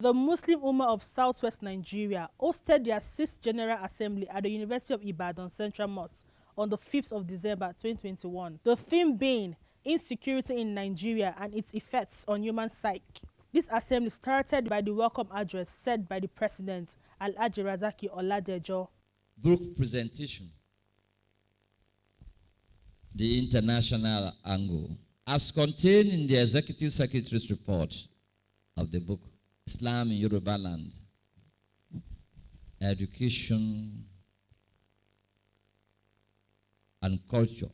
The Muslim Ummah of Southwest Nigeria hosted their 6th General Assembly at the University of Ibadan Central Mosque on the 5th of December 2021. The theme being Insecurity in Nigeria and its effects on human psyche. This assembly started by the welcome address said by the President, Alhaji Razaki Oladejo. Book presentation. The international angle, as contained in the Executive Secretary's report of the book, Islam in Yoruba Land, Education and Culture,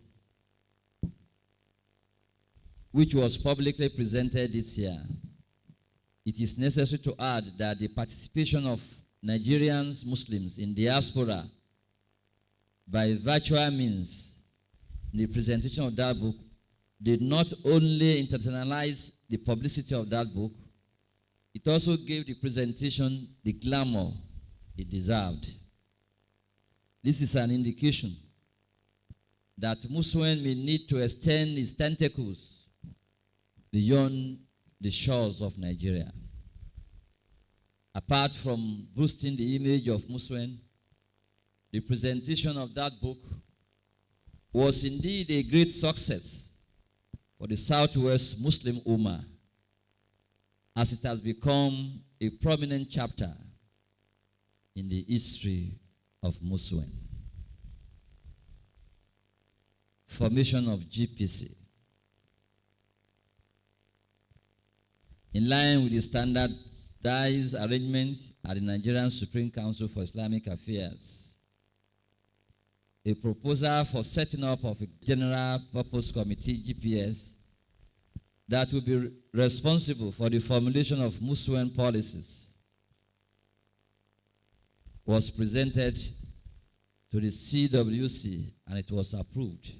which was publicly presented this year. It is necessary to add that the participation of Nigerian Muslims in diaspora by virtual means in the presentation of that book did not only internationalize the publicity of that book, it also gave the presentation the glamour it deserved. This is an indication that MUSWEN may need to extend its tentacles beyond the shores of Nigeria. Apart from boosting the image of MUSWEN, the presentation of that book was indeed a great success for the Southwest Muslim Ummah, as it has become a prominent chapter in the history of MUSWEN. Formation of GPC. In line with the standardized arrangement at the Nigerian Supreme Council for Islamic Affairs, a proposal for setting up of a General Purpose Committee, GPS, that will be responsible for the formulation of MUSWEN policies was presented to the CWC and it was approved.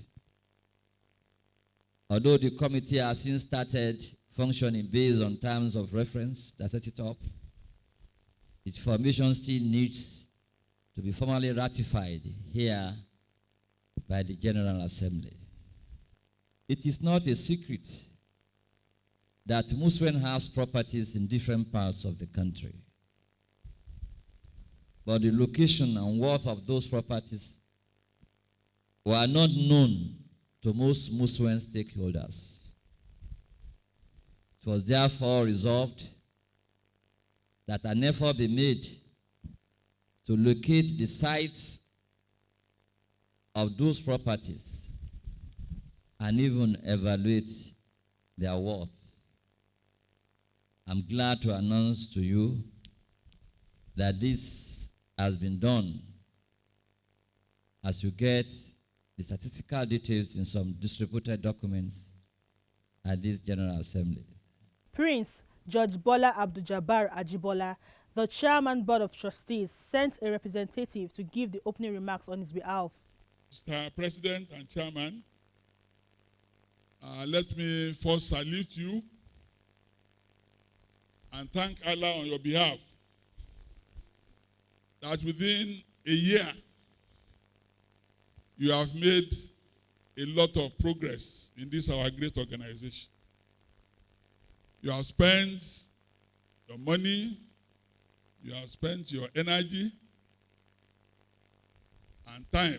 Although the committee has since started functioning based on terms of reference that set it up, its formation still needs to be formally ratified here by the General Assembly. It is not a secret that MUSWEN has properties in different parts of the country. But the location and worth of those properties were not known to most MUSWEN stakeholders. It was therefore resolved that an effort be made to locate the sites of those properties and even evaluate their worth. I'm glad to announce to you that this has been done, as you get the statistical details in some distributed documents at this General Assembly. Prince Judge Bola Abdul-Jabbar Ajibola, the Chairman Board of Trustees, sent a representative to give the opening remarks on his behalf. Mr. President and Chairman, let me first salute you and thank Allah on your behalf that within a year you have made a lot of progress in this our great organization. You have spent your money, you have spent your energy and time,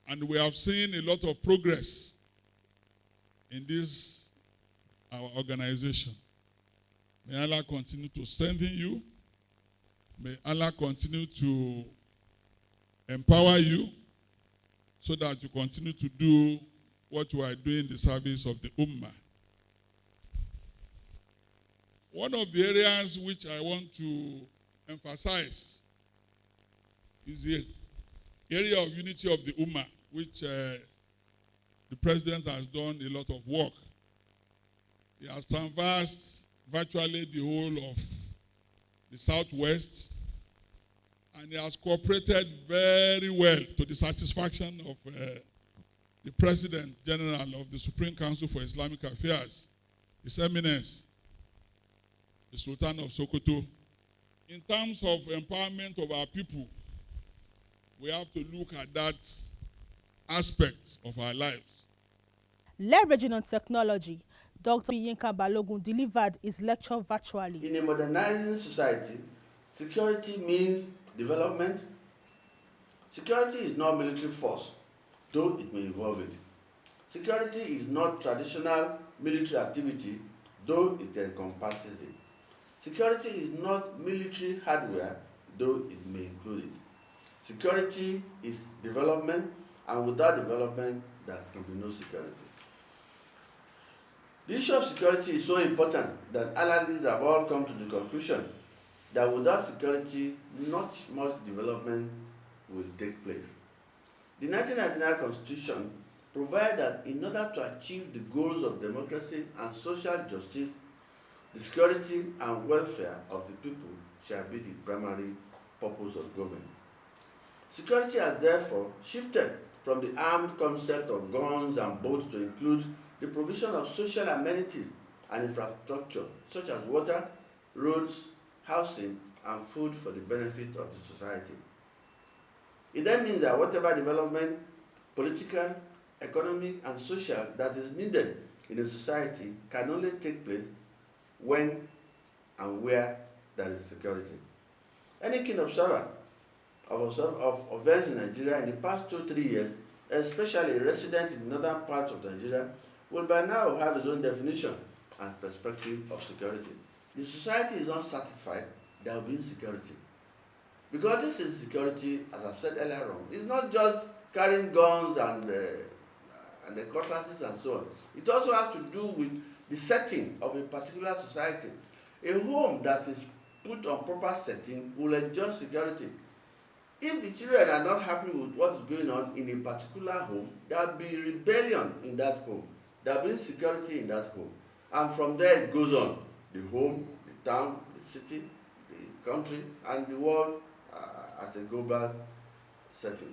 and we have seen a lot of progress in this our organization. May Allah continue to strengthen you. May Allah continue to empower you so that you continue to do what you are doing in the service of the Ummah. One of the areas which I want to emphasize is the area of unity of the Ummah, which the President has done a lot of work. He has traversed virtually the whole of the Southwest, and he has cooperated very well to the satisfaction of the President General of the Supreme Council for Islamic Affairs, His Eminence, the Sultan of Sokoto. In terms of empowerment of our people, we have to look at that aspect of our lives. Leveraging on technology, Dr. Yinka Balogun delivered his lecture virtually. In a modernizing society, security means development. Security is not military force, though it may involve it. Security is not traditional military activity, though it encompasses it. Security is not military hardware, though it may include it. Security is development, and without development, there can be no security. The issue of security is so important that analysts have all come to the conclusion that without security, not much development will take place. The 1999 Constitution provides that in order to achieve the goals of democracy and social justice, the security and welfare of the people shall be the primary purpose of government. Security has therefore shifted from the armed concept of guns and boats to include the provision of social amenities and infrastructure such as water, roads, housing, and food for the benefit of the society. It then means that whatever development, political, economic, and social that is needed in a society can only take place when and where there is security. Any keen observer of events in Nigeria in the past 2-3 years, especially a resident in the northern parts of Nigeria, will by now have his own definition and perspective of security. The society is not satisfied, there will be insecurity. Because this insecurity, as I said earlier on, is not just carrying guns and the cutlasses and so on. It also has to do with the setting of a particular society. A home that is put on proper setting will enjoy security. If the children are not happy with what is going on in a particular home, there will be rebellion in that home. There will be insecurity in that home. And from there it goes on. The home, the town, the city, the country, and the world as a global setting.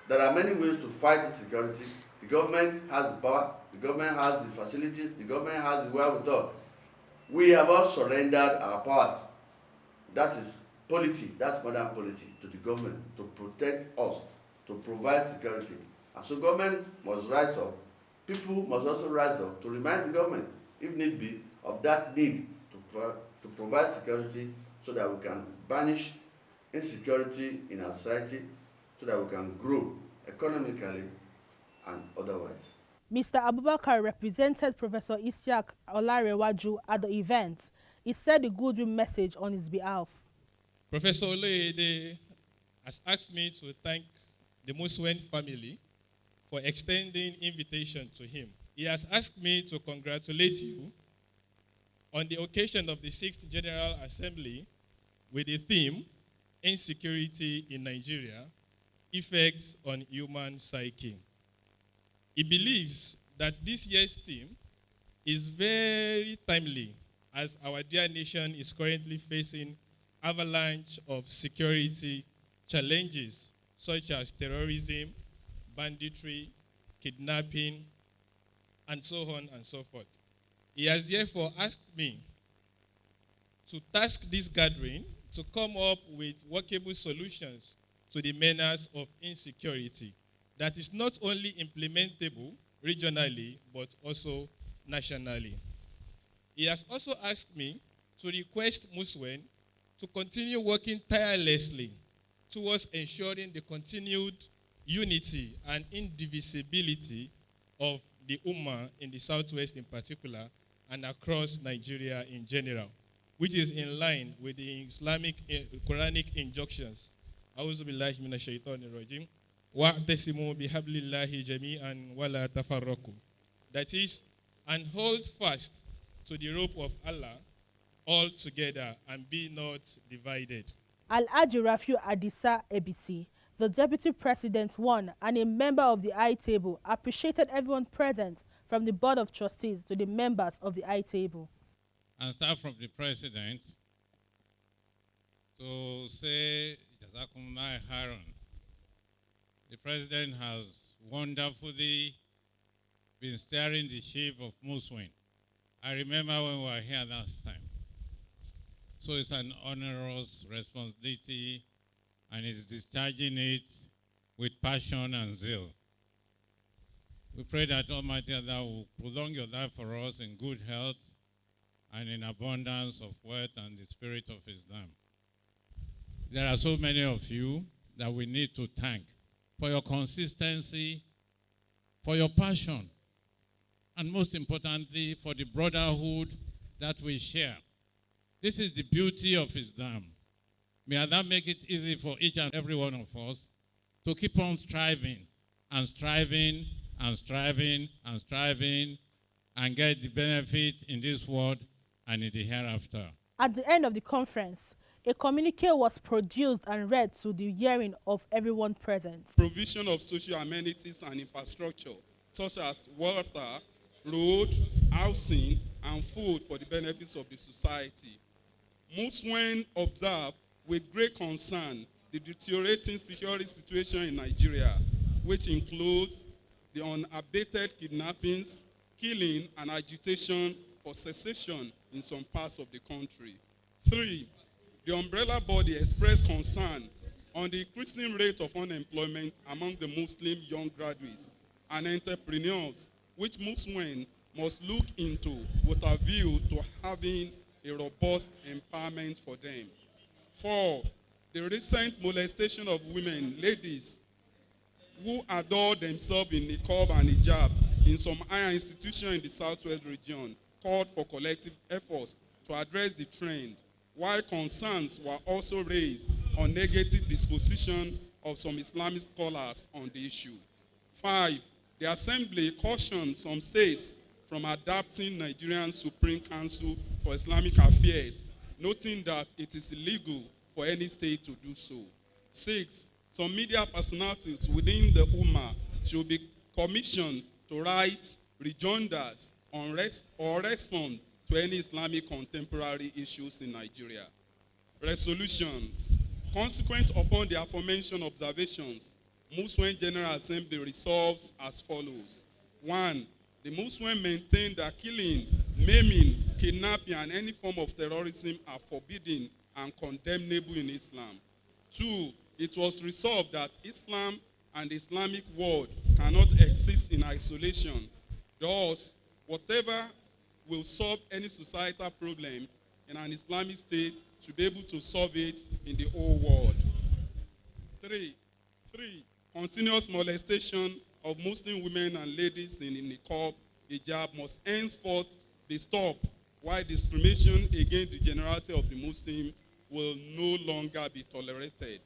There are many ways to fight insecurity. The government has the power, the government has the facilities, the government has the wherewithal. We have all surrendered our powers. That is polity, that's modern polity, to the government to protect us, to provide security. And so government must rise up. People must also rise up to remind the government, if need be, of that need to provide security so that we can banish insecurity in our society, so that we can grow economically and otherwise. Mr. Abubakar represented Professor Isiaq Olarewaju at the event. He said a goodwill message on his behalf. Professor Oleyede has asked me to thank the MUSWEN family for extending invitation to him. He has asked me to congratulate you on the occasion of the 6th General Assembly with the theme, Insecurity in Nigeria, Effects on Human Psyche. He believes that this year's theme is very timely as our dear nation is currently facing avalanche of security challenges such as terrorism, banditry, kidnapping, and so on and so forth. He has therefore asked me to task this gathering to come up with workable solutions to the menace of insecurity that is not only implementable regionally, but also nationally. He has also asked me to request MUSWEN to continue working tirelessly towards ensuring the continued unity and indivisibility of the Ummah in the Southwest in particular and across Nigeria in general, which is in line with the Islamic Quranic injunctions. A'udhu billahi minash shaitanir rajim. Wa'tasimu bihablillahi jami'an wa la tafarraqu. That is, and hold fast to the rope of Allah all together and be not divided. Alhaji Rafiu Adisa Ebiti, the Deputy President, one, and a member of the High Table, appreciated everyone present from the Board of Trustees to the members of the High Table. And start from the President to say, Jazakumullah Khairan. The President has wonderfully been steering the ship of MUSWEN. I remember when we were here last time. So it's an onerous responsibility, and he's discharging it with passion and zeal. We pray that Almighty Allah will prolong your life for us in good health and in abundance of wealth and the spirit of Islam. There are so many of you that we need to thank for your consistency, for your passion, and most importantly, for the brotherhood that we share. This is the beauty of Islam. May Allah make it easy for each and every one of us to keep on striving and striving and striving and striving and get the benefit in this world and in the hereafter. At the end of the conference, a communique was produced and read to the hearing of everyone present. Provision of social amenities and infrastructure, such as water, road, housing, and food for the benefits of the society. MUSWEN observed with great concern the deteriorating security situation in Nigeria, which includes the unabated kidnappings, killing, and agitation for secession in some parts of the country. 3, the umbrella body expressed concern on the increasing rate of unemployment among the Muslim young graduates and entrepreneurs, which MUSWEN must look into with a view to having a robust empowerment for them. 4, the recent molestation of women, ladies, who adore themselves in niqab and hijab in some higher institutions in the Southwest region called for collective efforts to address the trend, while concerns were also raised on negative disposition of some Islamic scholars on the issue. 5, the Assembly cautioned some states from adopting Nigerian Supreme Council for Islamic Affairs, noting that it is illegal for any state to do so. 6, some media personalities within the Ummah should be commissioned to write rejoinders on or respond to any Islamic contemporary issues in Nigeria. Resolutions. Consequent upon the aforementioned observations, MUSWEN General Assembly resolves as follows. 1, the MUSWEN maintain that killing, maiming, kidnapping, and any form of terrorism are forbidden and condemnable in Islam. 2, it was resolved that Islam and the Islamic world cannot exist in isolation. Thus, whatever will solve any societal problem in an Islamic state should be able to solve it in the whole world. 3, continuous molestation of Muslim women and ladies in niqab, hijab must henceforth be stopped, while discrimination against the generality of the Muslim will no longer be tolerated.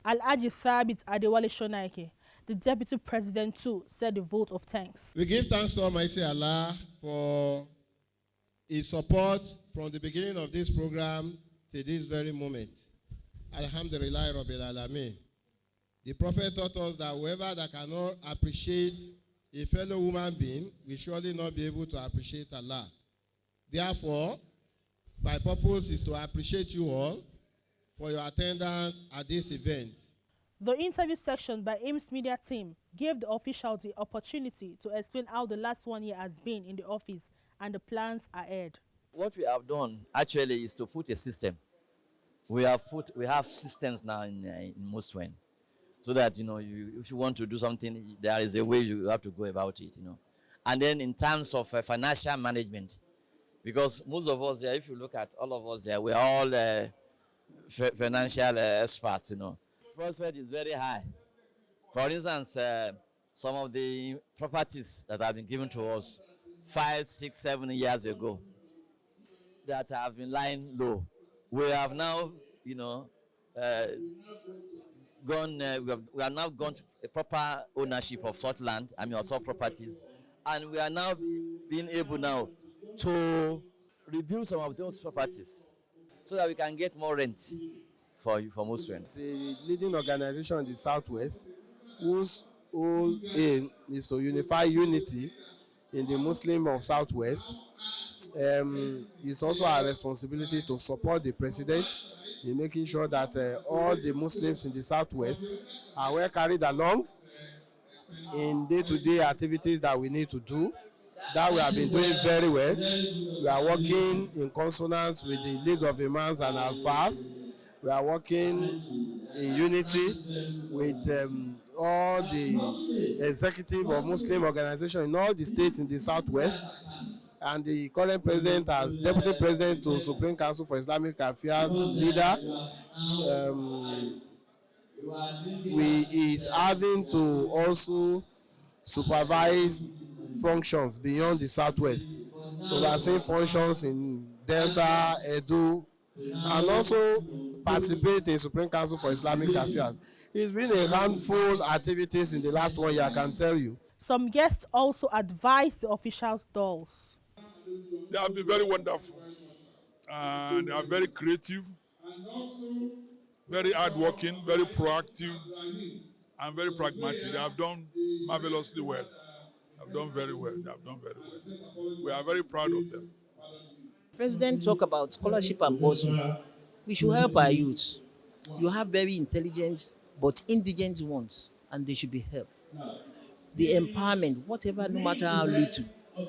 Alhaji Thabit Adewale Shonaike, the Deputy President too, said a vote of thanks. We give thanks to Almighty Allah for His support from the beginning of this program to this very moment. Alhamdulillah Rabbil Alameen. The Prophet taught us that whoever that cannot appreciate a fellow human being will surely not be able to appreciate Allah. Therefore, my purpose is to appreciate you all for your attendance at this event. The interview section by AIMS Media Team gave the officials the opportunity to explain how the last 1 year has been in the office and the plans ahead. What we have done actually is to put a system. We have systems now in MUSWEN, so that if you want to do something, there is a way you have to go about it. And then in terms of financial management, because most of us there, if you look at all of us there, we are all financial experts. Prospect is very high. For instance, some of the properties that have been given to us 5, 6, 7 years ago that have been lying low, we have now, we have now gone to a proper ownership of such land, of such properties, and we are now being able now to rebuild some of those properties so that we can get more rent for MUSWEN. It's a leading organization in the Southwest whose whole aim is to unify unity in the Muslim of Southwest. It's also our responsibility to support the president in making sure that all the Muslims in the Southwest are well carried along in day-to-day activities that we need to do. That we have been doing very well. We are working in consonance with the League of Imams and Alfas. We are working in unity with all the executive of Muslim organizations in all the states in the southwest, and the current president as deputy president to Supreme Council for Islamic Affairs leader. We is having to also supervise functions beyond the southwest, overseeing functions in Delta, Edo, and also participate in Supreme Council for Islamic Affairs. It's been a handful activities in the last 1 year, I can tell you. Some guests also advised the officials' dolls. They have been very wonderful. And they are very creative, very hardworking, very proactive, and very pragmatic. They have done marvelously well. They have done very well. They have done very well. We are very proud of them. President talk about scholarship and bursary. We should help our youths. You have very intelligent but indigent ones, and they should be helped. The empowerment, whatever, no matter how little,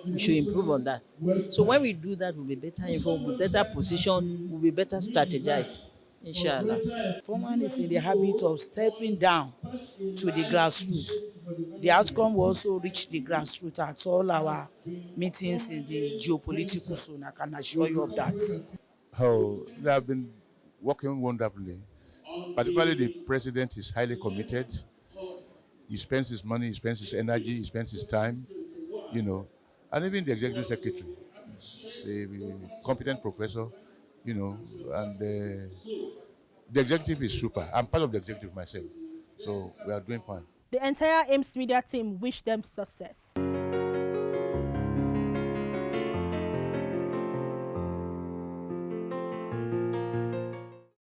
we should improve on that. So when we do that, we'll be better informed, we'll be better positioned, we'll be better strategized, inshallah. Foreman is in the habit of stepping down to the grassroots. The outcome will also reach the grassroots at all our meetings in the geopolitical zone. I can assure you of that. Oh, they have been working wonderfully. Particularly the president is highly committed. He spends his money, he spends his energy, he spends his time, you know. And even the executive secretary, a competent professor, you know, and the executive is super. I'm part of the executive myself, so we are doing fine. The entire AIMS media team wish them success.